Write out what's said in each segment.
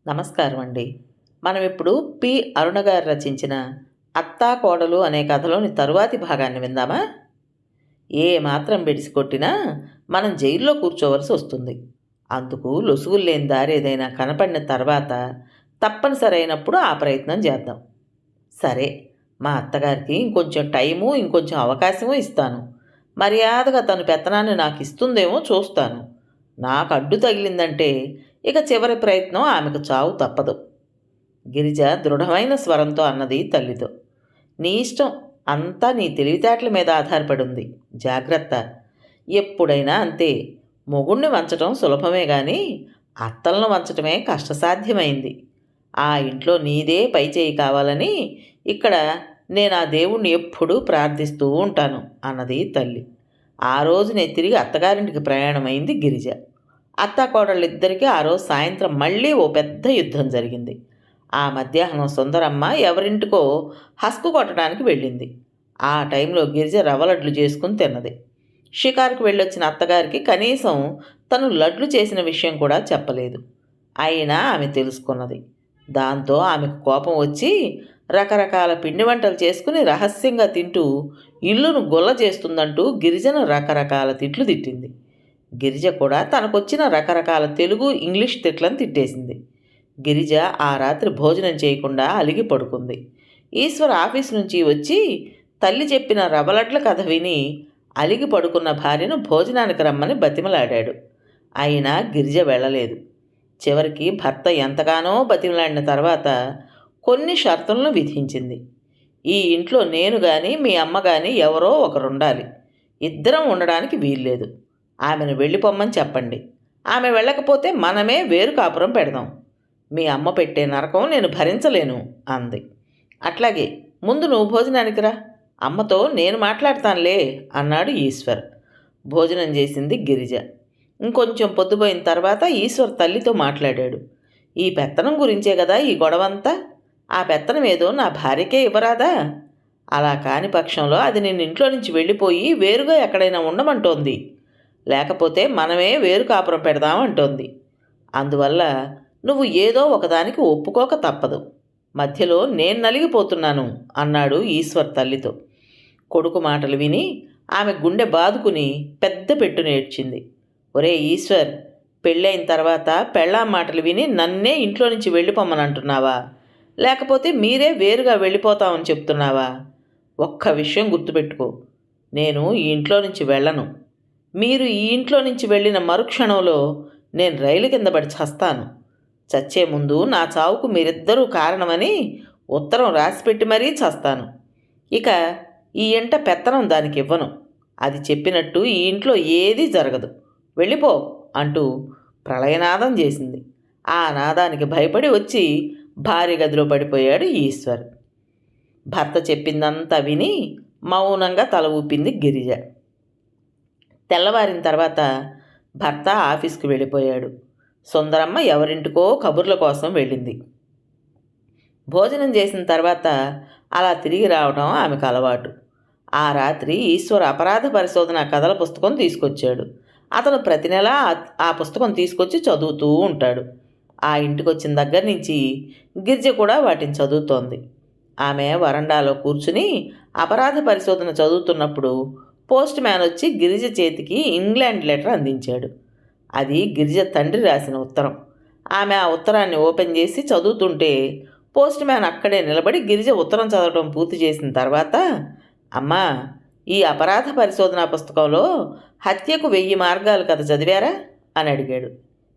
నమస్కారం అండి. మనం ఇప్పుడు పి. అరుణ గారు రచించిన 'అత్తా కోడలు' అనే కథలోని తరువాతి భాగాన్ని విందామా? ఏ మాత్రం బెడిసి కొట్టినా మనం జైల్లో కూర్చోవలసి వస్తుంది. అందుకు లొసుగులు లేని దారి ఏదైనా కనపడిన తర్వాత తప్పనిసరైనప్పుడు ఆ ప్రయత్నం చేద్దాం. సరే, మా అత్తగారికి ఇంకొంచెం టైము, ఇంకొంచెం అవకాశము ఇస్తాను. మర్యాదగా తను పెత్తనాన్ని నాకు ఇస్తుందేమో చూస్తాను. నాకు అడ్డు తగిలిందంటే ఇక చివరి ప్రయత్నం ఆమెకు చావు తప్పదు. గిరిజ దృఢమైన స్వరంతో అన్నది తల్లితో. నీ ఇష్టం, అంతా నీ తెలివితేటల మీద ఆధారపడి ఉంది. జాగ్రత్త. ఎప్పుడైనా అంతే. మొగుణ్ణి వంచటం సులభమే గాని అత్తలను వంచటమే కష్టసాధ్యమైంది. ఆ ఇంట్లో నీదే పైచేయి కావాలని ఇక్కడ నేను ఆ దేవుణ్ణి ఎప్పుడూ ప్రార్థిస్తూ ఉంటాను అన్నది తల్లి. ఆ రోజునే తిరిగి అత్తగారింటికి ప్రయాణమైంది గిరిజ. అత్తాకోడళ్ళిద్దరికీ ఆ రోజు సాయంత్రం మళ్ళీ ఓ పెద్ద యుద్ధం జరిగింది. ఆ మధ్యాహ్నం సుందరమ్మ ఎవరింటికో హస్కు కొట్టడానికి వెళ్ళింది. ఆ టైంలో గిరిజ రవ్వ లడ్లు చేసుకుని తిన్నది. షికారుకు వెళ్ళొచ్చిన అత్తగారికి కనీసం తను లడ్లు చేసిన విషయం కూడా చెప్పలేదు. అయినా ఆమె తెలుసుకున్నది. దాంతో ఆమెకు కోపం వచ్చి రకరకాల పిండి వంటలు చేసుకుని రహస్యంగా తింటూ ఇల్లును గొల్ల చేస్తుందంటూ గిరిజను రకరకాల తిట్లు తిట్టింది. గిరిజ కూడా తనకొచ్చిన రకరకాల తెలుగు, ఇంగ్లీష్ తిట్లను తిట్టేసింది. గిరిజ ఆ రాత్రి భోజనం చేయకుండా అలిగి పడుకుంది. ఈశ్వర్ ఆఫీస్ నుంచి వచ్చి తల్లి చెప్పిన రవ్వలడ్ల కథ విని అలిగి పడుకున్న భార్యను భోజనానికి రమ్మని బతిమలాడాడు. అయినా గిరిజ వెళ్ళలేదు. చివరికి భర్త ఎంతగానో బతిమలాడిన తర్వాత కొన్ని షరతులను విధించింది. ఈ ఇంట్లో నేను కానీ మీ అమ్మ కానీ ఎవరో ఒకరుండాలి. ఇద్దరం ఉండడానికి వీల్లేదు. ఆమెను వెళ్ళిపోమ్మని చెప్పండి. ఆమె వెళ్ళకపోతే మనమే వేరు కాపురం పెడదాం. మీ అమ్మ పెట్టే నరకం నేను భరించలేను అంది. అట్లాగే, ముందు నువ్వు భోజనానికి రా, అమ్మతో నేను మాట్లాడతానులే అన్నాడు ఈశ్వర్. భోజనం చేసింది గిరిజ. ఇంకొంచెం పొద్దుపోయిన తర్వాత ఈశ్వర్ తల్లితో మాట్లాడాడు. ఈ పెత్తనం గురించే కదా ఈ గొడవంతా. ఆ పెత్తనం ఏదో నా భార్యకే ఇవ్వరాదా? అలా కాని పక్షంలో అది నేను ఇంట్లో నుంచి వెళ్ళిపోయి వేరుగా ఎక్కడైనా ఉండమంటోంది. లేకపోతే మనమే వేరు కాపురం పెడదామంటోంది. అందువల్ల నువ్వు ఏదో ఒకదానికి ఒప్పుకోక తప్పదు. మధ్యలో నేను నలిగిపోతున్నాను అన్నాడు ఈశ్వర్ తల్లితో. కొడుకు మాటలు విని ఆమె గుండె బాదుకుని పెద్ద పెట్టున ఏడ్చింది. ఒరే ఈశ్వర్, పెళ్ళైన తర్వాత పెళ్ళాం మాటలు విని నన్నే ఇంట్లో నుంచి వెళ్ళిపోమ్మని అంటున్నావా? లేకపోతే మీరే వేరుగా వెళ్ళిపోతామని చెప్తున్నావా? ఒక్క విషయం గుర్తుపెట్టుకో, నేను ఈ ఇంట్లో నుంచి వెళ్ళను. మీరు ఈ ఇంట్లో నుంచి వెళ్ళిన మరుక్షణంలో నేను రైలు కింద పడి చస్తాను. చచ్చే ముందు నా చావుకు మీరిద్దరూ కారణమని ఉత్తరం రాసిపెట్టి మరీ చస్తాను. ఇక ఈ ఇంట పెత్తనం దానికి ఇవ్వను. అది చెప్పినట్టు ఈ ఇంట్లో ఏదీ జరగదు. వెళ్ళిపో అంటూ ప్రళయనాదం చేసింది. ఆ నాదానికి భయపడి వచ్చి భార్య గదిలో పడిపోయాడు ఈశ్వర్. భర్త చెప్పిందంతా విని మౌనంగా తల ఊపింది గిరిజ. తెల్లవారిన తర్వాత భర్త ఆఫీస్కి వెళ్ళిపోయాడు. సుందరమ్మ ఎవరింటికో కబుర్ల కోసం వెళ్ళింది. భోజనం చేసిన తర్వాత అలా తిరిగి రావడం ఆమెకు అలవాటు. ఆ రాత్రి ఈశ్వర్ అపరాధ పరిశోధన కథల పుస్తకం తీసుకొచ్చాడు. అతను ప్రతి నెల ఆ పుస్తకం తీసుకొచ్చి చదువుతూ ఉంటాడు. ఆ ఇంటికి వచ్చిన దగ్గర నుంచి గిరిజ కూడా వాటిని చదువుతోంది. ఆమె వరండాలో కూర్చుని అపరాధ పరిశోధన చదువుతున్నప్పుడు పోస్ట్ మ్యాన్ వచ్చి గిరిజ చేతికి ఇంగ్లాండ్ లెటర్ అందించాడు. అది గిరిజ తండ్రి రాసిన ఉత్తరం. ఆమె ఆ ఉత్తరాన్ని ఓపెన్ చేసి చదువుతుంటే పోస్ట్ మ్యాన్ అక్కడే నిలబడి గిరిజ ఉత్తరం చదవడం పూర్తి చేసిన తర్వాత, అమ్మా, ఈ అపరాధ పరిశోధనా పుస్తకంలో హత్యకు 1000 మార్గాలు కథ చదివారా అని అడిగాడు.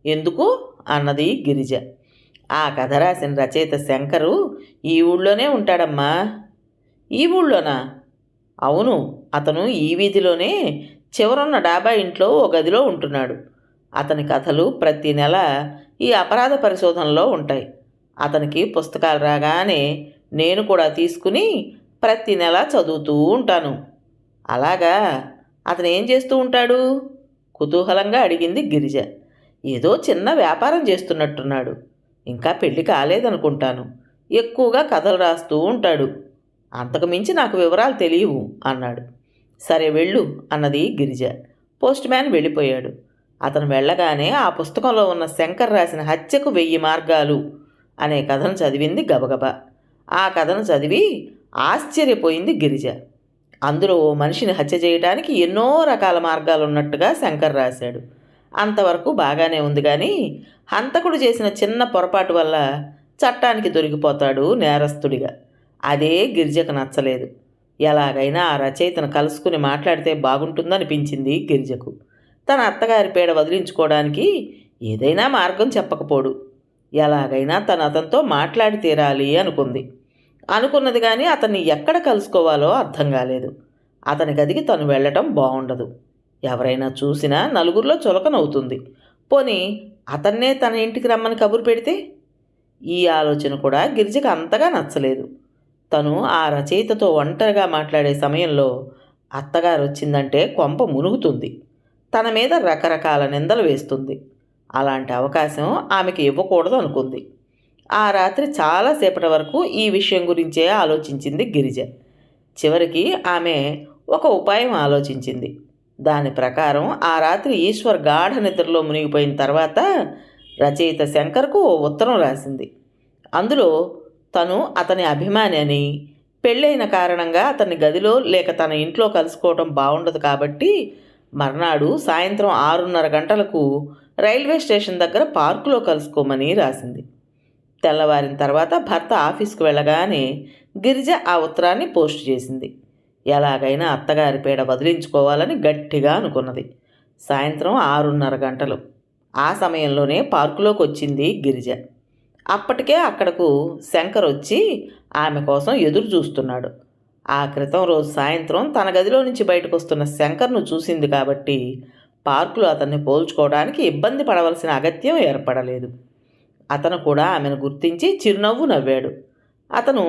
ఎందుకు అన్నది గిరిజ. ఆ కథ రాసిన రచయిత శంకరు ఈ ఊళ్ళోనే ఉంటాడమ్మా. ఈ ఊళ్ళోనా? అవును, అతను ఈ వీధిలోనే చివరున్న డాబా ఇంట్లో ఓ గదిలో ఉంటున్నాడు. అతని కథలు ప్రతి నెల ఈ అపరాధ పరిశోధనలో ఉంటాయి. అతనికి పుస్తకాలు రాగానే నేను కూడా తీసుకుని ప్రతి నెల చదువుతూ ఉంటాను. అలాగా, అతను ఏం చేస్తూ ఉంటాడు? కుతూహలంగా అడిగింది గిరిజ. ఏదో చిన్న వ్యాపారం చేస్తున్నట్టున్నాడు. ఇంకా పెళ్లి కాలేదనుకుంటాను. ఎక్కువగా కథలు రాస్తూ ఉంటాడు. అంతకు మించి నాకు వివరాలు తెలియవు అన్నాడు. సరే వెళ్ళు అన్నది గిరిజ. పోస్ట్ మ్యాన్ వెళ్ళిపోయాడు. అతను వెళ్ళగానే ఆ పుస్తకంలో ఉన్న శంకర్ రాసిన హత్యకు 1000 మార్గాలు అనే కథను చదివింది గబగబా. ఆ కథను చదివి ఆశ్చర్యపోయింది గిరిజ. అందులో ఓ మనిషిని హత్య చేయడానికి ఎన్నో రకాల మార్గాలున్నట్టుగా శంకర్ రాశాడు. అంతవరకు బాగానే ఉంది కానీ హంతకుడు చేసిన చిన్న పొరపాటు వల్ల చట్టానికి దొరికిపోతాడు నేరస్తుడిగా. అదే గిరిజకు నచ్చలేదు. ఎలాగైనా ఆ రచయితను కలుసుకుని మాట్లాడితే బాగుంటుందనిపించింది గిరిజకు. తన అత్తగారి పీడ వదిలించుకోవడానికి ఏదైనా మార్గం చెప్పకపోడు. ఎలాగైనా తను అతనితో మాట్లాడి తీరాలి అనుకుంది. అనుకున్నది కానీ అతన్ని ఎక్కడ కలుసుకోవాలో అర్థం కాలేదు. అతని గదికి తను వెళ్ళటం బాగుండదు. ఎవరైనా చూసినా నలుగురిలో చులకనవుతుంది. పోనీ అతన్నే తన ఇంటికి రమ్మని కబురు పెడితే? ఈ ఆలోచన కూడా గిరిజకు అంతగా నచ్చలేదు. తను ఆ రచయితతో ఒంటరిగా మాట్లాడే సమయంలో అత్తగారు వచ్చిందంటే కొంప మునుగుతుంది. తన మీద రకరకాల నిందలు వేస్తుంది. అలాంటి అవకాశం ఆమెకి ఇవ్వకూడదు అనుకుంది. ఆ రాత్రి చాలాసేపటి వరకు ఈ విషయం గురించే ఆలోచించింది గిరిజ. చివరికి ఆమె ఒక ఉపాయం ఆలోచించింది. దాని ప్రకారం ఆ రాత్రి ఈశ్వర్ గాఢ నిద్రలో మునిగిపోయిన తర్వాత రచయిత శంకర్కు ఓ ఉత్తరం రాసింది. అందులో తను అతని అభిమాని అని, పెళ్ళైన కారణంగా అతన్ని గదిలో లేక తన ఇంట్లో కలుసుకోవడం బాగుండదు కాబట్టి మర్నాడు సాయంత్రం 6:30 గంటలకు రైల్వే స్టేషన్ దగ్గర పార్కులో కలుసుకోమని రాసింది. తెల్లవారిన తర్వాత భర్త ఆఫీస్కు వెళ్ళగానే గిరిజ ఆ ఉత్తరాన్ని పోస్ట్ చేసింది. ఎలాగైనా అత్తగారి పీడ వదిలించుకోవాలని గట్టిగా అనుకున్నది. సాయంత్రం 6:30 గంటలు. ఆ సమయంలోనే పార్కులోకి వచ్చింది గిరిజ. అప్పటికే అక్కడకు శంకర్ వచ్చి ఆమె కోసం ఎదురు చూస్తున్నాడు. ఆ క్రితం రోజు సాయంత్రం తన గదిలో నుంచి బయటకు వస్తున్న శంకర్ను చూసింది కాబట్టి పార్కులో అతన్ని పోల్చుకోవడానికి ఇబ్బంది పడవలసిన అగత్యం ఏర్పడలేదు. అతను కూడా ఆమెను గుర్తించి చిరునవ్వు నవ్వాడు. అతను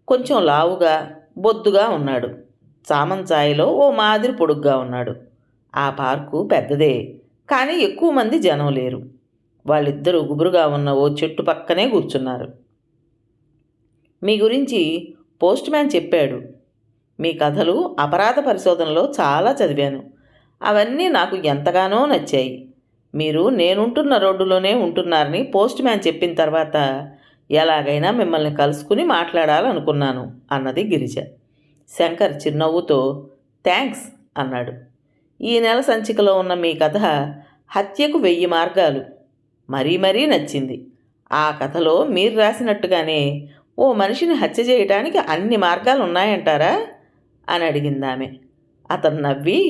కొంచెం లావుగా బొద్దుగా ఉన్నాడు. చామంచాయిలో ఓ మాదిరి పొడుగ్గా ఉన్నాడు. ఆ పార్కు పెద్దదే, కానీ ఎక్కువ మంది జనం లేరు. వాళ్ళిద్దరూ గుబురుగా ఉన్న ఓ చెట్టు పక్కనే కూర్చున్నారు. మీ గురించి పోస్ట్ మ్యాన్ చెప్పాడు. మీ కథలు అపరాధ పరిశోధనలో చాలా చదివాను. అవన్నీ నాకు ఎంతగానో నచ్చాయి. మీరు నేనుంటున్న రోడ్డులోనే ఉంటున్నారని పోస్ట్ మ్యాన్ చెప్పిన తర్వాత ఎలాగైనా మిమ్మల్ని కలుసుకుని మాట్లాడాలనుకున్నాను అన్నది గిరిజ. శంకర్ చిరునవ్వుతో థ్యాంక్స్ అన్నాడు. ఈ నెల సంచికలో ఉన్న మీ కథ హత్యకు 1000 మార్గాలు మరీ మరీ నచ్చింది. ఆ కథలో మీరు రాసినట్టుగానే ఓ మనిషిని హత్య చేయడానికి అన్ని మార్గాలు ఉన్నాయంటారా అని అడిగిందామె. అతను నవ్వి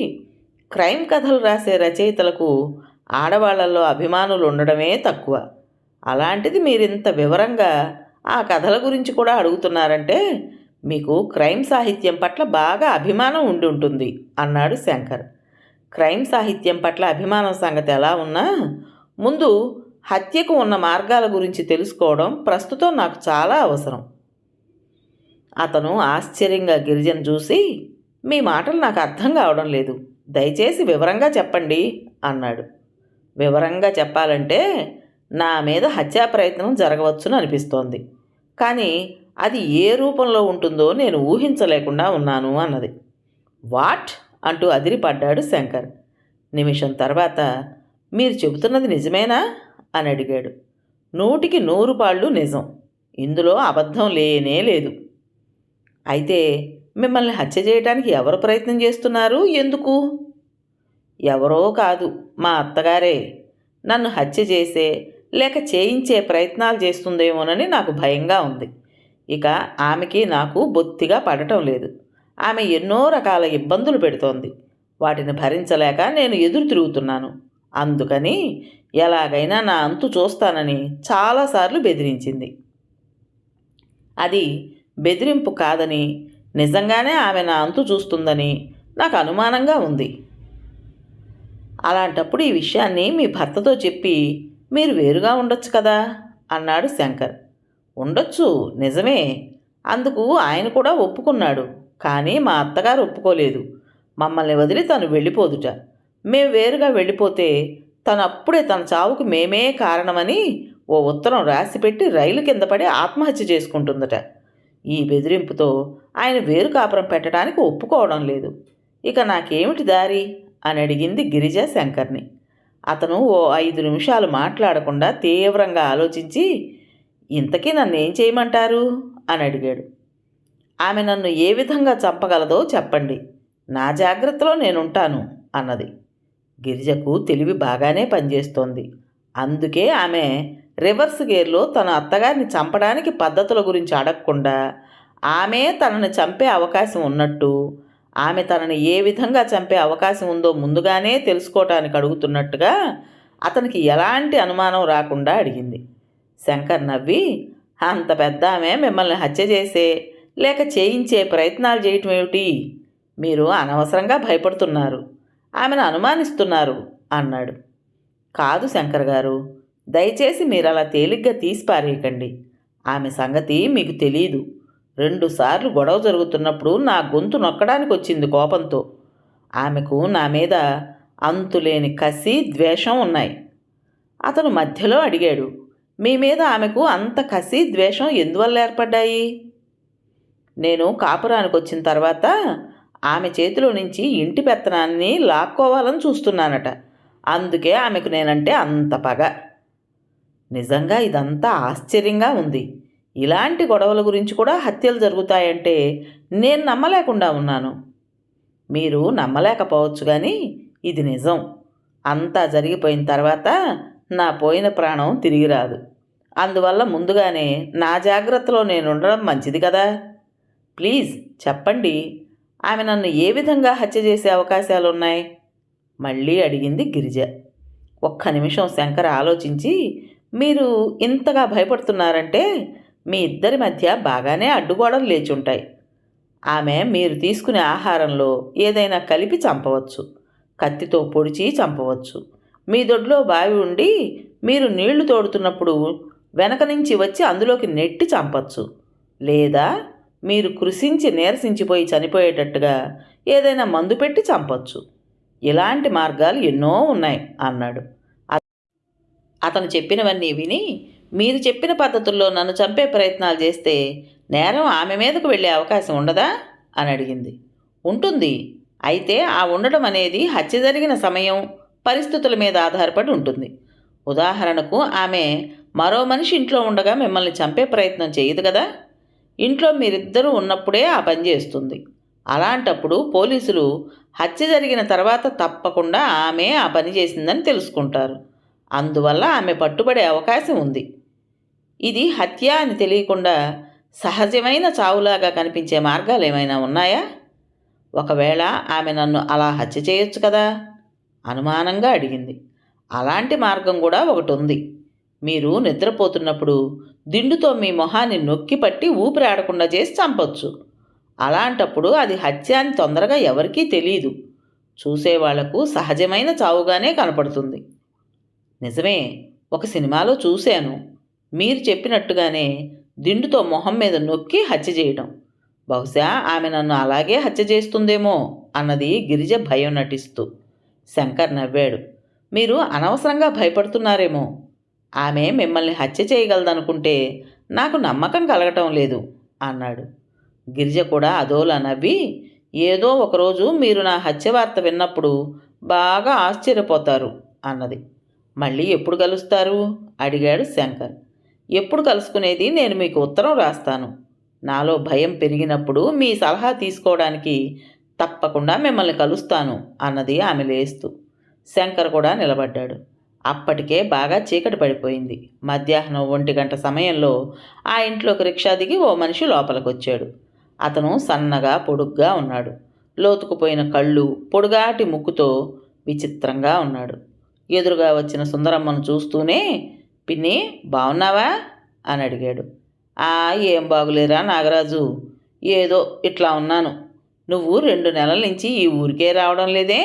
క్రైమ్ కథలు రాసే రచయితలకు ఆడవాళ్లలో అభిమానులు ఉండడమే తక్కువ. అలాంటిది మీరింత వివరంగా ఆ కథల గురించి కూడా అడుగుతున్నారంటే మీకు క్రైమ్ సాహిత్యం పట్ల బాగా అభిమానం ఉండి ఉంటుంది అన్నాడు శంకర్. క్రైమ్ సాహిత్యం పట్ల అభిమానం సంగతి ఎలా ఉన్నా ముందు హత్యకు ఉన్న మార్గాల గురించి తెలుసుకోవడం ప్రస్తుతం నాకు చాలా అవసరం. అతను ఆశ్చర్యంగా గిరిజను చూసి మీ మాటలు నాకు అర్థం కావడం లేదు, దయచేసి వివరంగా చెప్పండి అన్నాడు. వివరంగా చెప్పాలంటే నా మీద హత్యా ప్రయత్నం జరగవచ్చును అనిపిస్తోంది, కానీ అది ఏ రూపంలో ఉంటుందో నేను ఊహించలేకుండా ఉన్నాను అన్నది. వాట్ అంటూ అదిరిపడ్డాడు శంకర్. నిమిషం తర్వాత మీరు చెబుతున్నది నిజమేనా అని అడిగాడు. 100కి 100 పాళ్ళు నిజం, ఇందులో అబద్ధం లేనే లేదు. అయితే మిమ్మల్ని హత్య చేయడానికి ఎవరు ప్రయత్నం చేస్తున్నారు, ఎందుకు? ఎవరో కాదు, మా అత్తగారే. నన్ను హత్య చేసే లేక చేయించే ప్రయత్నాలు చేస్తుందేమోనని నాకు భయంగా ఉంది. ఇక ఆమెకి నాకు బొత్తిగా పడటం లేదు. ఆమె ఎన్నో రకాల ఇబ్బందులు పెడుతోంది. వాటిని భరించలేక నేను ఎదురు తిరుగుతున్నాను. అందుకని ఎలాగైనా నా అంతు చూస్తానని చాలాసార్లు బెదిరించింది. అది బెదిరింపు కాదని, నిజంగానే ఆమె నా అంతు చూస్తుందని నాకు అనుమానంగా ఉంది. అలాంటప్పుడు ఈ విషయాన్ని మీ భర్తతో చెప్పి మీరు వేరుగా ఉండొచ్చు కదా అన్నాడు శంకర్. ఉండొచ్చు, నిజమే. అందుకు ఆయన కూడా ఒప్పుకున్నాడు. కానీ మా అత్తగారు ఒప్పుకోలేదు. మమ్మల్ని వదిలి తను వెళ్ళిపోదుట. మేము వేరుగా వెళ్ళిపోతే తను అప్పుడే తన చావుకు మేమే కారణమని ఓ ఉత్తరం రాసిపెట్టి రైలు కింద పడి ఆత్మహత్య చేసుకుంటుందట. ఈ బెదిరింపుతో ఆయన వేరు కాపురం పెట్టడానికి ఒప్పుకోవడం లేదు. ఇక నాకేమిటి దారి అని అడిగింది గిరిజ శంకర్ని. అతను ఓ 5 నిమిషాలు మాట్లాడకుండా తీవ్రంగా ఆలోచించి, ఇంతకీ నన్ను ఏం చేయమంటారు అని అడిగాడు. ఆమె నన్ను ఏ విధంగా చంపగలదో చెప్పండి, నా జాగ్రత్తలో నేనుంటాను అన్నది. గిరిజకు తెలివి బాగానే పనిచేస్తోంది. అందుకే ఆమె రివర్స్ గేర్లో తన అత్తగారిని చంపడానికి పద్ధతుల గురించి అడగకుండా, ఆమె తనని చంపే అవకాశం ఉన్నట్టు, ఆమె తనని ఏ విధంగా చంపే అవకాశం ఉందో ముందుగానే తెలుసుకోవటానికి అడుగుతున్నట్టుగా అతనికి ఎలాంటి అనుమానం రాకుండా అడిగింది. శంకర్ నవ్వి, అంత పెద్ద ఆమె మిమ్మల్ని హత్య చేసే లేక చేయించే ప్రయత్నాలు చేయటం ఏమిటి? మీరు అనవసరంగా భయపడుతున్నారు, ఆమెను అనుమానిస్తున్నారు అన్నాడు. కాదు శంకర్ గారు, దయచేసి మీరు అలా తేలిగ్గా తీసి పారేయకండి. ఆమె సంగతి మీకు తెలీదు. 2 సార్లు గొడవ జరుగుతున్నప్పుడు నా గొంతు నొక్కడానికి వచ్చింది కోపంతో. ఆమెకు నా మీద అంతులేని కసి, ద్వేషం ఉన్నాయి. అతను మధ్యలో అడిగాడు, మీ మీద ఆమెకు అంత కసి, ద్వేషం ఎందువల్ల ఏర్పడ్డాయి? నేను కాపురానికి వచ్చిన తర్వాత ఆమె చేతిలో నుంచి ఇంటి పెత్తనాన్ని లాక్కోవాలని చూస్తున్నానట. అందుకే ఆమెకు నేనంటే అంత పగ. నిజంగా ఇదంతా ఆశ్చర్యంగా ఉంది. ఇలాంటి గొడవల గురించి కూడా హత్యలు జరుగుతాయంటే నేను నమ్మలేకుండా ఉన్నాను. మీరు నమ్మలేకపోవచ్చు కానీ ఇది నిజం. అంతా జరిగిపోయిన తర్వాత నా పోయిన ప్రాణం తిరిగి రాదు. అందువల్ల ముందుగానే నా జాగ్రత్తలో నేను ఉండడం మంచిది కదా. ప్లీజ్ చెప్పండి, ఆమె నన్ను ఏ విధంగా హత్య చేసే అవకాశాలున్నాయి? మళ్ళీ అడిగింది గిరిజ. 1 నిమిషం శంకర్ ఆలోచించి, మీరు ఇంతగా భయపడుతున్నారంటే మీ ఇద్దరి మధ్య బాగానే అడ్డుగోడలు లేచుంటాయి. ఆమె మీరు తీసుకునే ఆహారంలో ఏదైనా కలిపి చంపవచ్చు, కత్తితో పొడిచి చంపవచ్చు. మీ దొడ్లో బావి ఉండి మీరు నీళ్లు తోడుతున్నప్పుడు వెనక నుంచి వచ్చి అందులోకి నెట్టి చంపచ్చు. లేదా మీరు కృషించి నీరసించిపోయి చనిపోయేటట్టుగా ఏదైనా మందు పెట్టి చంపచ్చు. ఇలాంటి మార్గాలు ఎన్నో ఉన్నాయి అన్నాడు. అతను చెప్పినవన్నీ విని, మీరు చెప్పిన పద్ధతుల్లో నన్ను చంపే ప్రయత్నాలు చేస్తే నేరం ఆమె మీదకు వెళ్ళే అవకాశం ఉండదా అని అడిగింది. ఉంటుంది. అయితే ఆ ఉండడం అనేది హత్య జరిగిన సమయం, పరిస్థితుల మీద ఆధారపడి ఉంటుంది. ఉదాహరణకు ఆమె మరో మనిషి ఇంట్లో ఉండగా మిమ్మల్ని చంపే ప్రయత్నం చేయదు కదా. ఇంట్లో మీరిద్దరూ ఉన్నప్పుడే ఆ పని చేస్తుంది. అలాంటప్పుడు పోలీసులు హత్య జరిగిన తర్వాత తప్పకుండా ఆమె ఆ పని చేసిందని తెలుసుకుంటారు. అందువల్ల ఆమె పట్టుబడే అవకాశం ఉంది. ఇది హత్య అని తెలియకుండా సహజమైన చావులాగా కనిపించే మార్గాలు ఏమైనా ఉన్నాయా? ఒకవేళ ఆమె నన్ను అలా హత్య చేయొచ్చు కదా అనుమానంగా అడిగింది. అలాంటి మార్గం కూడా ఒకటి ఉంది. మీరు నిద్రపోతున్నప్పుడు దిండుతో మీ మొహాన్ని నొక్కి పట్టి ఊపిరి ఆడకుండా చేసి చంపొచ్చు. అలాంటప్పుడు అది హత్య అని తొందరగా ఎవరికీ తెలియదు. చూసేవాళ్లకు సహజమైన చావుగానే కనపడుతుంది. నిజమే, ఒక సినిమాలో చూశాను. మీరు చెప్పినట్టుగానే దిండుతో మొహం మీద నొక్కి హత్య చేయడం. బహుశా ఆమె నన్ను అలాగే హత్య చేస్తుందేమో అన్నది గిరిజ భయం నటిస్తూ. శంకర్ నవ్వాడు. మీరు అనవసరంగా భయపడుతున్నారేమో. ఆమె మిమ్మల్ని హత్య చేయగలదనుకుంటే నాకు నమ్మకం కలగటం లేదు అన్నాడు. గిరిజ కూడా అదోలా నవ్వి, ఏదో ఒకరోజు మీరు నా హత్య వార్త విన్నప్పుడు బాగా ఆశ్చర్యపోతారు అన్నది. మళ్ళీ ఎప్పుడు కలుస్తారు అడిగాడు శంకర్. ఎప్పుడు కలుసుకునేది నేను మీకు ఉత్తరం రాస్తాను. నాలో భయం పెరిగినప్పుడు మీ సలహా తీసుకోవడానికి తప్పకుండా మిమ్మల్ని కలుస్తాను అన్నది ఆమె లేస్తూ. శంకర్ కూడా నిలబడ్డాడు. అప్పటికే బాగా చీకటి పడిపోయింది. మధ్యాహ్నం 1 గంట సమయంలో ఆ ఇంట్లోకి రిక్షా దిగి ఓ మనిషి లోపలికొచ్చాడు. అతను సన్నగా పొడుగ్గా ఉన్నాడు. లోతుకుపోయిన కళ్ళు, పొడుగాటి ముక్కుతో విచిత్రంగా ఉన్నాడు. ఎదురుగా వచ్చిన సుందరమ్మను చూస్తూనే, పిన్ని బాగున్నావా అని అడిగాడు. ఏం బాగులేరా నాగరాజు, ఏదో ఇట్లా ఉన్నాను. నువ్వు 2 నెలల నుంచి ఈ ఊరికే రావడం లేదే,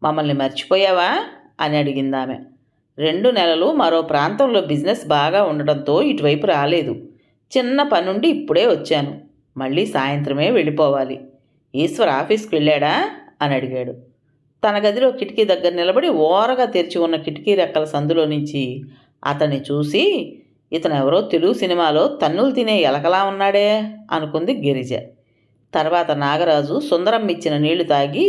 మమ్మల్ని మర్చిపోయావా అని అడిగిందామె. 2 నెలలు మరో ప్రాంతంలో బిజినెస్ బాగా ఉండడంతో ఇటువైపు రాలేదు. చిన్న పనుండి ఇప్పుడే వచ్చాను. మళ్ళీ సాయంత్రమే వెళ్ళిపోవాలి. ఈశ్వర్ ఆఫీస్కి వెళ్ళాడా అని అడిగాడు. తన గదిలో కిటికీ దగ్గర నిలబడి ఓరగా తెరిచి ఉన్న కిటికీ రెక్కల సందులో నుంచి అతన్ని చూసి, ఇతనెవరో తెలుగు సినిమాలో తన్నులు తినే ఎలకలా ఉన్నాడే అనుకుంది గిరిజ. తర్వాత నాగరాజు సుందరమ్మ ఇచ్చిన నీళ్లు తాగి,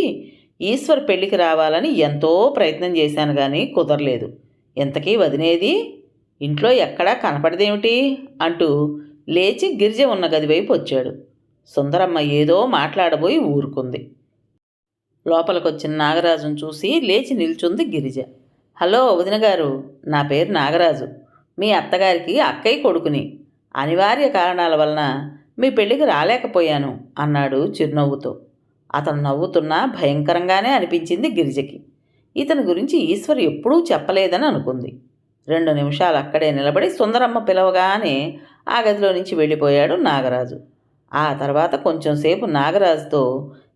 ఈశ్వర్ పెళ్ళికి రావాలని ఎంతో ప్రయత్నం చేశాను కానీ కుదరలేదు. ఇంతకీ వదినేది? ఇంట్లో ఎక్కడా కనపడదేమిటి అంటూ లేచి గిరిజ ఉన్న గది వైపు వచ్చాడు. సుందరమ్మ ఏదో మాట్లాడబోయి ఊరుకుంది. లోపలికొచ్చిన నాగరాజును చూసి లేచి నిల్చుంది గిరిజ. హలో వదిన గారు, నా పేరు నాగరాజు. మీ అత్తగారికి అక్కయ్య కొడుకుని. అనివార్య కారణాల వలన మీ పెళ్ళికి రాలేకపోయాను అన్నాడు చిరునవ్వుతో. అతను నవ్వుతున్నా భయంకరంగానే అనిపించింది గిరిజకి. ఇతని గురించి ఈశ్వర్ ఎప్పుడూ చెప్పలేదని అనుకుంది. 2 నిమిషాలు అక్కడే నిలబడి సుందరమ్మ పిలవగానే ఆ గదిలో నుంచి వెళ్ళిపోయాడు నాగరాజు. ఆ తర్వాత కొంచెంసేపు నాగరాజుతో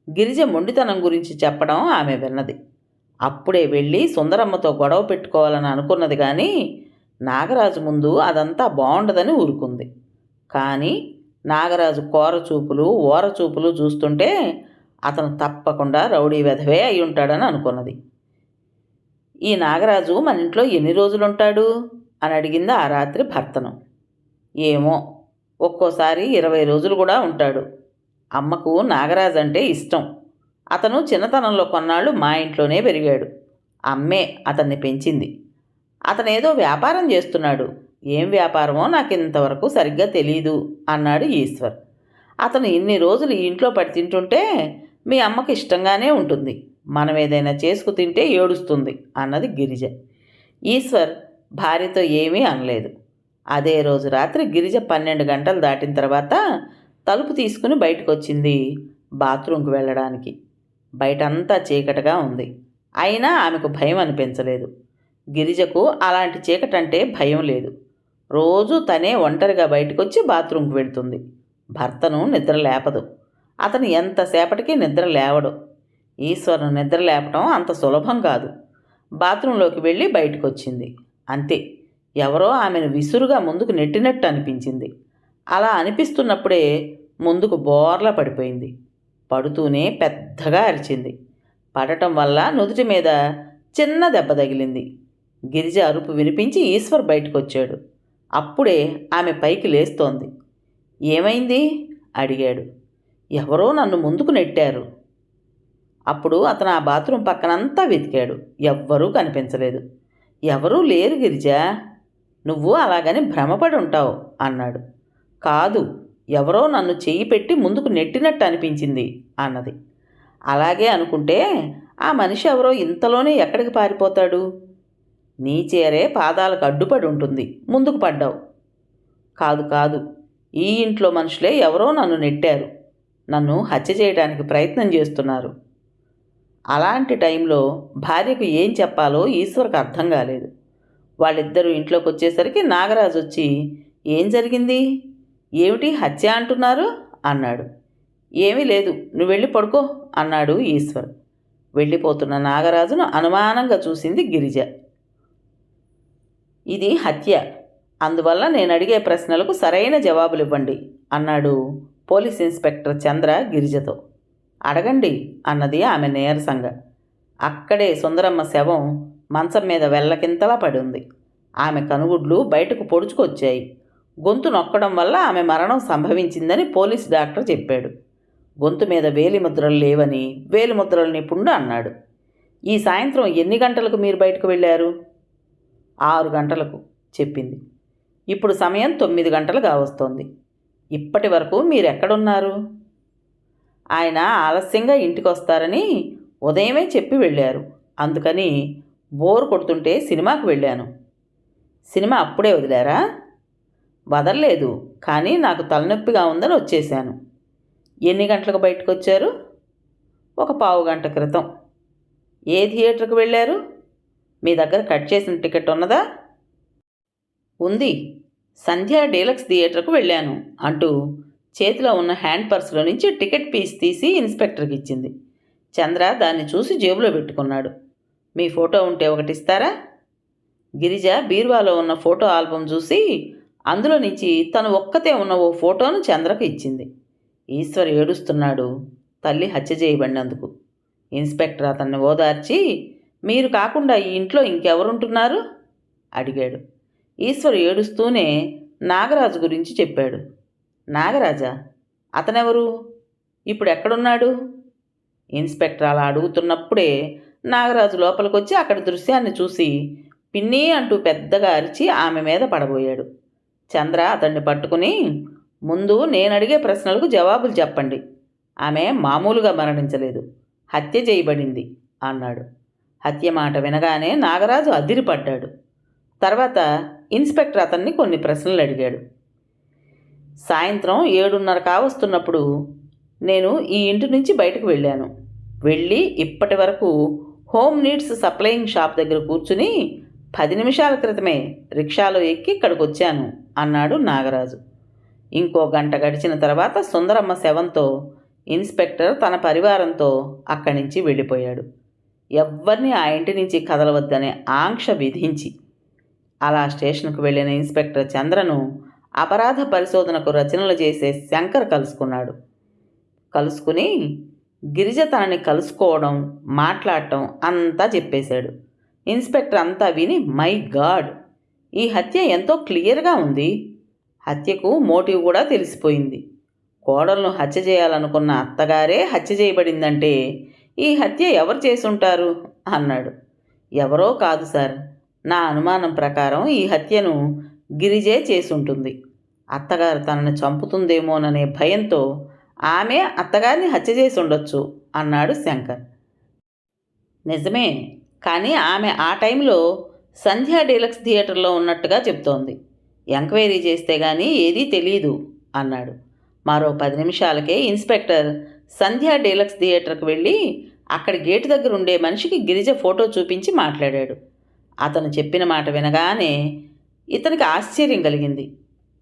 గిరిజ మొండితనం గురించి చెప్పడం ఆమె విన్నది. అప్పుడే వెళ్ళి సుందరమ్మతో గొడవ పెట్టుకోవాలని అనుకున్నది కానీ నాగరాజు ముందు అదంతా బాగుండదని ఊరుకుంది. కానీ నాగరాజు కోరచూపులు ఓరచూపులు చూస్తుంటే అతను తప్పకుండా రౌడీ వెధవే అయి ఉంటాడని అనుకున్నది. ఈ నాగరాజు మన ఇంట్లో ఎన్ని రోజులుంటాడు అని అడిగింది ఆ రాత్రి భర్తను. ఏమో, ఒక్కోసారి 20 రోజులు కూడా ఉంటాడు. అమ్మకు నాగరాజు అంటే ఇష్టం. అతను చిన్నతనంలో కొన్నాళ్ళు మా ఇంట్లోనే పెరిగాడు. అమ్మే అతన్ని పెంచింది. అతనేదో వ్యాపారం చేస్తున్నాడు. ఏం వ్యాపారమో నాకు ఇంతవరకు సరిగ్గా తెలీదు అన్నాడు ఈశ్వర్. అతను ఇన్ని రోజులు ఈ ఇంట్లో పడి తింటుంటే మీ అమ్మకు ఇష్టంగానే ఉంటుంది. మనం ఏదైనా చేసుకు తింటే ఏడుస్తుంది అన్నది గిరిజ. ఈశ్వర్ భార్యతో ఏమీ అనలేదు. అదే రోజు రాత్రి గిరిజ 12 గంటలు దాటిన తర్వాత తలుపు తీసుకుని బయటకు వచ్చింది బాత్రూంకి వెళ్ళడానికి. బయటంతా చీకటిగా ఉంది. అయినా ఆమెకు భయం అనిపించలేదు. గిరిజకు అలాంటి చీకటంటే భయం లేదు. రోజూ తనే ఒంటరిగా బయటకొచ్చి బాత్రూంకి వెళ్తుంది. భర్తను నిద్ర లేపదు. అతను ఎంతసేపటికి నిద్ర లేవడు. ఈశ్వరును నిద్ర లేపటం అంత సులభం కాదు. బాత్రూంలోకి వెళ్ళి బయటకు వచ్చింది. అంతే, ఎవరో ఆమెను విసురుగా ముందుకు నెట్టినట్టు అనిపించింది. అలా అనిపిస్తున్నప్పుడే ముందుకు బోర్లా పడిపోయింది. పడుతూనే పెద్దగా అరిచింది. పడటం వల్ల నుదుటి మీద చిన్న దెబ్బ తగిలింది. గిరిజ అరుపు వినిపించి ఈశ్వర్ బయటకు వచ్చాడు. అప్పుడే ఆమె పైకి లేస్తోంది. ఏమైంది అడిగాడు. ఎవరో నన్ను ముందుకు నెట్టారు. అప్పుడు అతను ఆ బాత్రూం పక్కనంతా వెతికాడు. ఎవ్వరూ కనిపించలేదు. ఎవరూ లేరు గిరిజ, నువ్వు అలాగని భ్రమపడి ఉంటావు అన్నాడు. కాదు, ఎవరో నన్ను చెయ్యి పెట్టి ముందుకు నెట్టినట్టు అనిపించింది అన్నది. అలాగే అనుకుంటే ఆ మనిషి ఎవరో ఇంతలోనే ఎక్కడికి పారిపోతాడు? నీ చీరే పాదాలకు అడ్డుపడి ఉంటుంది, ముందుకు పడ్డావు. కాదు కాదు, ఈ ఇంట్లో మనుషులే ఎవరో నన్ను నెట్టారు. నన్ను హత్య చేయడానికి ప్రయత్నం చేస్తున్నారు. అలాంటి టైంలో భార్యకు ఏం చెప్పాలో ఈశ్వర్కి అర్థం కాలేదు. వాళ్ళిద్దరూ ఇంట్లోకి వచ్చేసరికి నాగరాజు వచ్చి, ఏం జరిగింది, ఏమిటి హత్య అంటున్నారు అన్నాడు. ఏమీ లేదు, నువ్వు వెళ్ళి పడుకో అన్నాడు ఈశ్వర్. వెళ్ళిపోతున్న నాగరాజును అనుమానంగా చూసింది గిరిజ. ఇది హత్య, అందువల్ల నేను అడిగే ప్రశ్నలకు సరైన జవాబులు ఇవ్వండి అన్నాడు పోలీస్ ఇన్స్పెక్టర్ చంద్ర గిరిజతో. అడగండి అన్నది ఆమె నీరసంగా. అక్కడే సుందరమ్మ శవం మంచం మీద వెల్లకింతలా పడి ఉంది. ఆమె కనుగుడ్లు బయటకు పొడుచుకొచ్చాయి. గొంతు నొక్కడం వల్ల ఆమె మరణం సంభవించిందని పోలీస్ డాక్టర్ చెప్పాడు. గొంతు మీద వేలిముద్రలు లేవని వేలిముద్రల నిపుణుడు అన్నాడు. ఈ సాయంత్రం ఎన్ని గంటలకు మీరు బయటకు వెళ్ళారు? 6 గంటలకు చెప్పింది. ఇప్పుడు సమయం 9 గంటలు కావస్తోంది. ఇప్పటి వరకు మీరెక్కడున్నారు? ఆయన ఆలస్యంగా ఇంటికి వస్తారని ఉదయమే చెప్పి వెళ్ళారు. అందుకని బోర్ కొడుతుంటే సినిమాకు వెళ్ళాను. సినిమా అప్పుడే వదిలారా? వదలలేదు, కానీ నాకు తలనొప్పిగా ఉందని వచ్చేశాను. ఎన్ని గంటలకు బయటకు వచ్చారు? ఒక పావు గంట క్రితం. ఏ థియేటర్కి వెళ్ళారు? మీ దగ్గర కట్ చేసిన టికెట్ ఉన్నదా? ఉంది, సంధ్యా డీలక్స్ థియేటర్కు వెళ్ళాను అంటూ చేతిలో ఉన్న హ్యాండ్ పర్సులో నుంచి టికెట్ పీస్ తీసి ఇన్స్పెక్టర్కి ఇచ్చింది. చంద్ర దాన్ని చూసి జేబులో పెట్టుకున్నాడు. మీ ఫోటో ఉంటే ఒకటి ఇస్తారా? గిరిజ బీరువాలో ఉన్న ఫోటో ఆల్బమ్ చూసి అందులో నుంచి తను ఒక్కతే ఉన్న ఓ ఫోటోను చంద్రకు ఇచ్చింది. ఈశ్వర్ ఏడుస్తున్నాడు, తల్లి హత్య చేయబడినందుకు. ఇన్స్పెక్టర్ అతన్ని ఓదార్చి, మీరు కాకుండా ఈ ఇంట్లో ఇంకెవరుంటున్నారు అడిగాడు. ఈశ్వర్ ఏడుస్తూనే నాగరాజు గురించి చెప్పాడు. నాగరాజా? అతనెవరు? ఇప్పుడు ఎక్కడున్నాడు? ఇన్స్పెక్టర్ అలా అడుగుతున్నప్పుడే నాగరాజు లోపలికొచ్చి అక్కడి దృశ్యాన్ని చూసి పిన్ని అంటూ పెద్దగా అరిచి ఆమె మీద పడబోయాడు. చంద్ర అతన్ని పట్టుకుని, ముందు నేను అడిగే ప్రశ్నలకు జవాబులు చెప్పండి. ఆమె మామూలుగా మరణించలేదు, హత్య చేయబడింది అన్నాడు. హత్య మాట వినగానే నాగరాజు అదిరిపడ్డాడు. తర్వాత ఇన్స్పెక్టర్ అతన్ని కొన్ని ప్రశ్నలు అడిగాడు. సాయంత్రం 7:30 కావస్తున్నప్పుడు నేను ఈ ఇంటి నుంచి బయటకు వెళ్ళి ఇప్పటి వరకు హోమ్ నీడ్స్ సప్లయింగ్ షాప్ దగ్గర కూర్చుని 10 నిమిషాల క్రితమే రిక్షాలో ఎక్కి ఇక్కడికి వచ్చాను అన్నాడు నాగరాజు. ఇంకో గంట గడిచిన తర్వాత సుందరమ్మ శవంతో ఇన్స్పెక్టర్ తన పరివారంతో అక్కడి నుంచి వెళ్ళిపోయాడు. ఎవ్వరినీ ఆ ఇంటి నుంచి కదలవద్దనే ఆంక్ష విధించి. అలా స్టేషన్కు వెళ్ళిన ఇన్స్పెక్టర్ చంద్రను అపరాధ పరిశోధనకు రచనలు చేసే శంకర్ కలుసుకుని గిరిజ తనని కలుసుకోవడం, మాట్లాడటం అంతా చెప్పేశాడు. ఇన్స్పెక్టర్ అంతా విని, మై గాడ్, ఈ హత్య ఎంతో క్లియర్గా ఉంది. హత్యకు మోటివ్ కూడా తెలిసిపోయింది. కోడలను హత్య చేయాలనుకున్న అత్తగారే హత్య చేయబడిందంటే ఈ హత్య ఎవరు చేసుంటారు అన్నాడు. ఎవరో కాదు సార్, నా అనుమానం ప్రకారం ఈ హత్యను గిరిజే చేసుంటుంది. అత్తగారు తనను చంపుతుందేమోననే భయంతో ఆమె అత్తగారిని హత్య చేసి ఉండొచ్చు అన్నాడు శంకర్. నిజమే, కానీ ఆమె ఆ టైంలో సంధ్యా డీలక్స్ థియేటర్లో ఉన్నట్టుగా చెప్తోంది. ఎంక్వైరీ చేస్తే కానీ ఏదీ తెలీదు అన్నాడు. మరో 10 నిమిషాలకే ఇన్స్పెక్టర్ సంధ్యా డీలక్స్ థియేటర్కి వెళ్ళి అక్కడి గేటు దగ్గర ఉండే మనిషికి గిరిజ ఫోటో చూపించి మాట్లాడాడు. అతను చెప్పిన మాట వినగానే ఇతనికి ఆశ్చర్యం కలిగింది.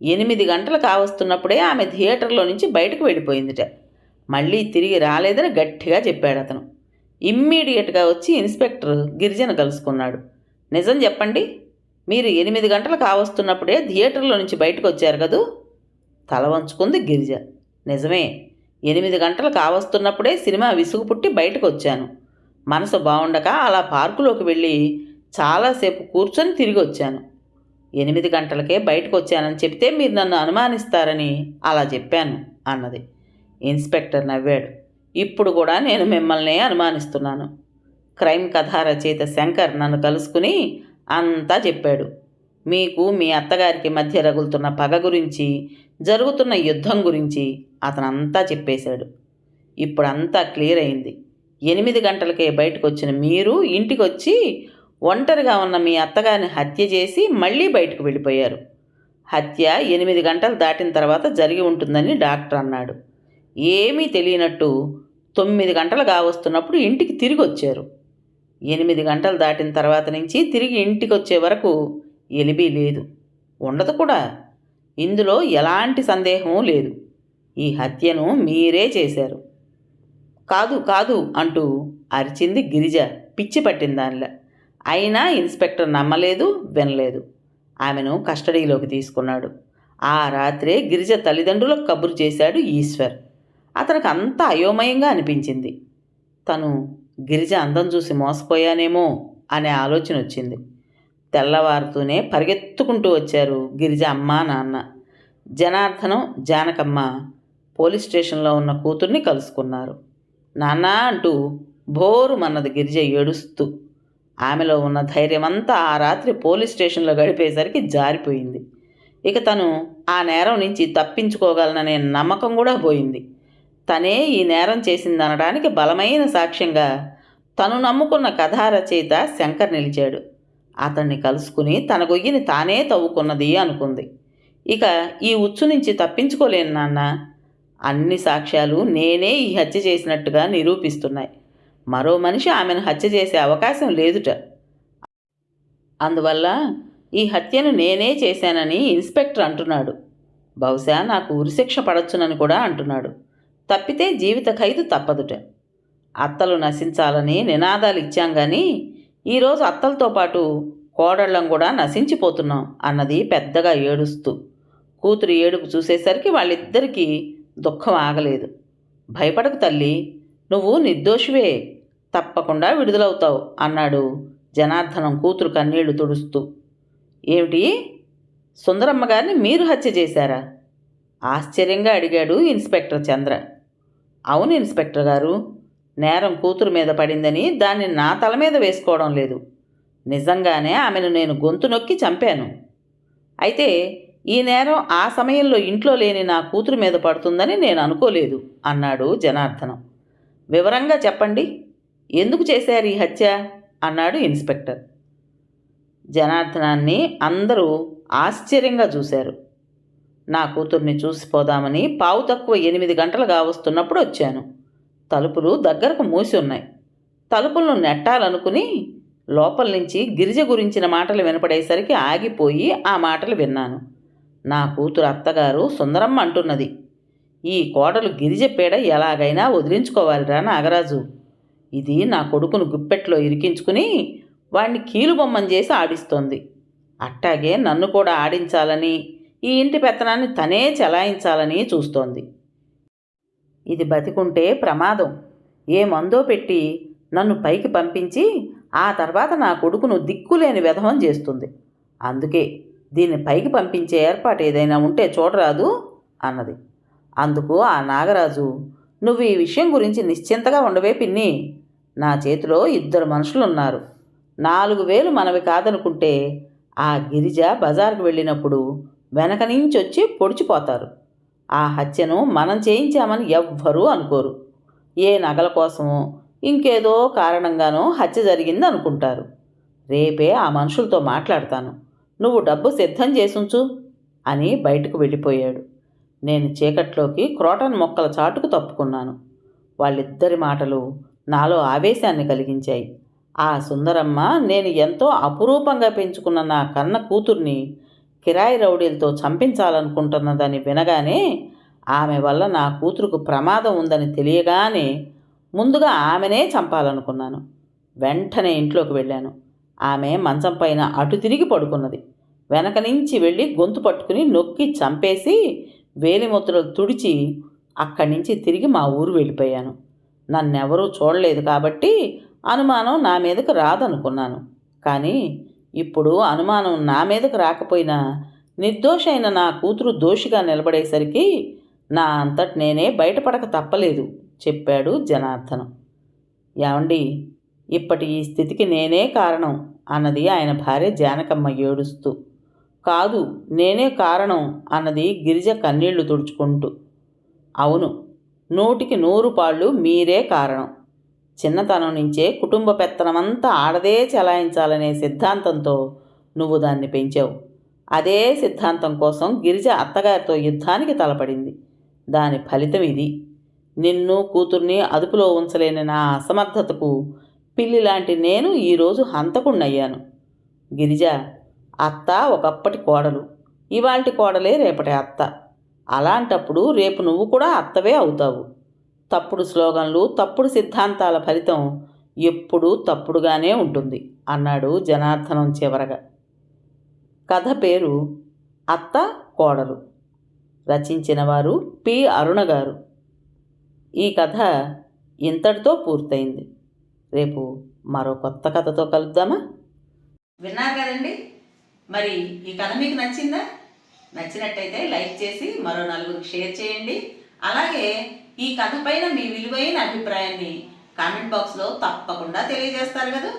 8 గంటలు కావస్తున్నప్పుడే ఆమె థియేటర్లో నుంచి బయటకు వెళ్ళిపోయిందిట. మళ్ళీ తిరిగి రాలేదని గట్టిగా చెప్పాడు అతను. ఇమ్మీడియట్గా వచ్చి ఇన్స్పెక్టర్ గిరిజను కలుసుకున్నాడు. నిజం చెప్పండి, మీరు 8 గంటలు కావస్తున్నప్పుడే థియేటర్లో నుంచి బయటకు వచ్చారు కదూ? తల వంచుకుంది గిరిజ. నిజమే, 8 గంటలు కావస్తున్నప్పుడే సినిమా విసుగు పుట్టి బయటకు వచ్చాను. మనసు బాగుండక అలా పార్కులోకి వెళ్ళి చాలాసేపు కూర్చొని తిరిగి వచ్చాను. 8 గంటలకే బయటకు వచ్చానని చెప్తే మీరు నన్ను అనుమానిస్తారని అలా చెప్పాను అన్నది. ఇన్స్పెక్టర్ నవ్వాడు. ఇప్పుడు కూడా నేను మిమ్మల్నే అనుమానిస్తున్నాను. క్రైమ్ కథా రచయిత శంకర్ నన్ను కలుసుకుని అంతా చెప్పాడు. మీకు మీ అత్తగారికి మధ్య రగులుతున్న పగ గురించి, జరుగుతున్న యుద్ధం గురించి అతనంతా చెప్పేశాడు. ఇప్పుడంతా క్లియర్ అయింది. 8 గంటలకే బయటకు వచ్చిన మీరు ఇంటికి వచ్చి ఒంటరిగా ఉన్న మీ అత్తగారిని హత్య చేసి మళ్ళీ బయటకు వెళ్ళిపోయారు. హత్య 8 గంటలు దాటిన తర్వాత జరిగి ఉంటుందని డాక్టర్ అన్నాడు. ఏమీ తెలియనట్టు 9 గంటలు కావస్తున్నప్పుడు ఇంటికి తిరిగి వచ్చారు. 8 గంటలు దాటిన తర్వాత నుంచి తిరిగి ఇంటికి వచ్చే వరకు ఎలిబి లేదు, ఉండదు కూడా. ఇందులో ఎలాంటి సందేహం లేదు. ఈ హత్యను మీరే చేశారు. కాదు కాదు అంటూ అరిచింది గిరిజ పిచ్చి పట్టిన దానిలా. అయినా ఇన్స్పెక్టర్ నమ్మలేదు, వినలేదు. ఆమెను కస్టడీలోకి తీసుకున్నాడు. ఆ రాత్రే గిరిజ తల్లిదండ్రులకు కబురు చేశాడు ఈశ్వర్. అతనికి అంతా అయోమయంగా అనిపించింది. తను గిరిజ అందం చూసి మోసపోయానేమో అనే ఆలోచన వచ్చింది. తెల్లవారుతూనే పరిగెత్తుకుంటూ వచ్చారు గిరిజ అమ్మ, నాన్న. జనార్దనం, జానకమ్మ పోలీస్ స్టేషన్లో ఉన్న కూతుర్ని కలుసుకున్నారు. నాన్న అంటూ భోరుమన్నది గిరిజ ఏడుస్తూ. ఆమెలో ఉన్న ధైర్యమంతా ఆ రాత్రి పోలీస్ స్టేషన్లో గడిపేసరికి జారిపోయింది. ఇక తను ఆ నేరం నుంచి తప్పించుకోగలననే నమ్మకం కూడా పోయింది. తనే ఈ నేరం చేసిందనడానికి బలమైన సాక్ష్యంగా తను నమ్ముకున్న కథా రచయిత శంకర్ నిలిచాడు. అతన్ని కలుసుకుని తన గొయ్యిని తానే తవ్వుకున్నది అనుకుంది. ఇక ఈ ఉచ్చు నుంచి తప్పించుకోలేను నాన్న. అన్ని సాక్ష్యాలు నేనే ఈ హత్య చేసినట్టుగా నిరూపిస్తున్నాయి. మరో మనిషి ఆమెను హత్య చేసే అవకాశం లేదుట. అందువల్ల ఈ హత్యను నేనే చేశానని ఇన్స్పెక్టర్ అంటున్నాడు. బహుశా నాకు ఉరిశిక్ష పడొచ్చునని కూడా అంటున్నాడు. తప్పితే జీవిత ఖైదు తప్పదుట. అత్తలు నశించాలని నినాదాలు ఇచ్చాం కానీ ఈరోజు అత్తలతో పాటు కోడళ్ళం కూడా నశించిపోతున్నాం అన్నది పెద్దగా ఏడుస్తూ. కూతురు ఏడుపు చూసేసరికి వాళ్ళిద్దరికీ దుఃఖం ఆగలేదు. భయపడకు తల్లి, నువ్వు నిర్దోషివే, తప్పకుండా విడుదలవుతావు అన్నాడు జనార్దనం కూతురు కన్నీళ్లు తుడుస్తూ. ఏమిటి, సుందరమ్మ గారిని మీరు హత్య చేశారా? ఆశ్చర్యంగా అడిగాడు ఇన్స్పెక్టర్ చంద్ర. అవును ఇన్స్పెక్టర్ గారు, నేరం కూతురు మీద పడిందని దాన్ని నా తల మీద వేసుకోవడం లేదు. నిజంగానే ఆమెను నేను గొంతు నొక్కి చంపాను. అయితే ఈ నేరం ఆ సమయంలో ఇంట్లో లేని నా కూతురు మీద పడుతుందని నేను అనుకోలేదు అన్నాడు జనార్దనం. వివరంగా చెప్పండి, ఎందుకు చేశారు ఈ హత్య అన్నాడు ఇన్స్పెక్టర్. జనార్దనాన్ని అందరూ ఆశ్చర్యంగా చూశారు. నా కూతుర్ని చూసిపోదామని 8:15 గంటలు కావస్తున్నప్పుడు వచ్చాను. తలుపులు దగ్గరకు మూసి ఉన్నాయి. తలుపులను నెట్టాలనుకుని లోపల నుంచి గిరిజ గురించిన మాటలు వినపడేసరికి ఆగిపోయి ఆ మాటలు విన్నాను. నా కూతురు అత్తగారు సుందరమ్మ అంటున్నది, ఈ కోడలు గిరిజ పీడ ఎలాగైనా వదిలించుకోవాలిరా నాగరాజు. ఇది నా కొడుకును గుప్పెట్లో ఇరికించుకుని వాణ్ణి కీలుబొమ్మని చేసి ఆడిస్తోంది. అట్టాగే నన్ను కూడా ఆడించాలని, ఈ ఇంటి పెత్తనాన్ని తనే చెలాయించాలని చూస్తోంది. ఇది బతికుంటే ప్రమాదం. ఏ మందో పెట్టి నన్ను పైకి పంపించి ఆ తర్వాత నా కొడుకును దిక్కులేని వెధవం చేస్తుంది. అందుకే దీన్ని పైకి పంపించే ఏర్పాటు ఏదైనా ఉంటే చూడరాదు అన్నది. అందుకు ఆ నాగరాజు, నువ్వు ఈ విషయం గురించి నిశ్చింతగా ఉండవే పిన్ని. నా చేతిలో 2 మనుషులున్నారు. 4,000 మనవి కాదనుకుంటే ఆ గిరిజ బజారుకు వెళ్ళినప్పుడు వెనక నుంచి వచ్చి పొడిచిపోతారు. ఆ హత్యను మనం చేయించామని ఎవ్వరూ అనుకోరు. ఏ నగల కోసమో ఇంకేదో కారణంగానో హత్య జరిగింది అనుకుంటారు. రేపే ఆ మనుషులతో మాట్లాడతాను, నువ్వు డబ్బు సిద్ధం చేసుంచు అని బయటకు వెళ్ళిపోయాడు. నేను చీకట్లోకి క్రోటన్ మొక్కల చాటుకు తప్పుకున్నాను. వాళ్ళిద్దరి మాటలు నాలో ఆవేశాన్ని కలిగించాయి. ఆ సుందరమ్మ నేను ఎంతో అపురూపంగా పెంచుకున్న నా కన్న కూతుర్ని కిరాయి రౌడీలతో చంపించాలనుకుంటున్నదని వినగానే, ఆమె వల్ల నా కూతురుకు ప్రమాదం ఉందని తెలియగానే ముందుగా ఆమెనే చంపాలనుకున్నాను. వెంటనే ఇంట్లోకి వెళ్ళాను. ఆమె మంచం పైన అటు తిరిగి పడుకున్నది. వెనక నుంచి వెళ్ళి గొంతు పట్టుకుని నొక్కి చంపేసి వేలిముద్రలు తుడిచి అక్కడి నుంచి తిరిగి మా ఊరు వెళ్ళిపోయాను. నన్నెవరూ చూడలేదు కాబట్టి అనుమానం నా మీదకు రాదనుకున్నాను. కానీ ఇప్పుడు అనుమానం నా మీదకు రాకపోయినా నిర్దోషైన నా కూతురు దోషిగా నిలబడేసరికి నా అంతటి నేనే బయటపడక తప్పలేదు చెప్పాడు జనార్దనం. ఏమండి, ఇప్పటి ఈ స్థితికి నేనే కారణం అన్నది ఆయన భార్య జానకమ్మ ఏడుస్తూ. కాదు, నేనే కారణం అన్నది గిరిజ కన్నీళ్లు తుడుచుకుంటూ. అవును, 100కి 100 పాళ్ళు మీరే కారణం. చిన్నతనం నుంచే కుటుంబ పెత్తనమంతా ఆడదే చెలాయించాలనే సిద్ధాంతంతో నువ్వు దాన్ని పెంచావు. అదే సిద్ధాంతం కోసం గిరిజ అత్తగారితో యుద్ధానికి తలపడింది. దాని ఫలితం ఇది. నిన్ను కూతుర్ని అదుపులో ఉంచలేని నా అసమర్థతకు పిల్లిలాంటి నేను ఈరోజు హంతకుణ్ణయ్యాను. గిరిజ, అత్త ఒకప్పటి కోడలు, ఇవాల్టి కోడలే రేపటి అత్త. అలాంటప్పుడు రేపు నువ్వు కూడా అత్తవే అవుతావు. తప్పుడు స్లోగన్లు, తప్పుడు సిద్ధాంతాల ఫలితం ఎప్పుడూ తప్పుడుగానే ఉంటుంది అన్నాడు జనార్దనం చివరగా. కథ పేరు అత్త కోడలు. రచించిన వారు పి. అరుణ గారు. ఈ కథ ఇంతటితో పూర్తయింది. రేపు మరో కొత్త కథతో కలుద్దామా? విన్నారు కదండి. మరి ఈ కథ మీకు నచ్చిందా? నచ్చినట్టయితే లైక్ చేసి మరో 4గురికి షేర్ చేయండి. అలాగే ఈ కథ పైన మీ విలువైన అభిప్రాయాన్ని కామెంట్ బాక్స్లో తప్పకుండా తెలియజేస్తారు కదా.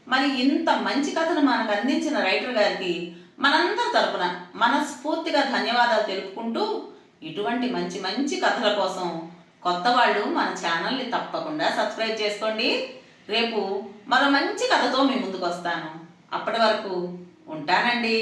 మరి ఇంత మంచి కథను మనకు అందించిన రైటర్ గారికి మనందరి తరపున మనస్ఫూర్తిగా ధన్యవాదాలు తెలుపుకుంటూ, ఇటువంటి మంచి మంచి కథల కోసం కొత్త వాళ్ళు మన ఛానల్ని తప్పకుండా సబ్స్క్రైబ్ చేసుకోండి. రేపు మరో మంచి కథతో మీ ముందుకు వస్తాను. అప్పటి వరకు ఉంటానండి.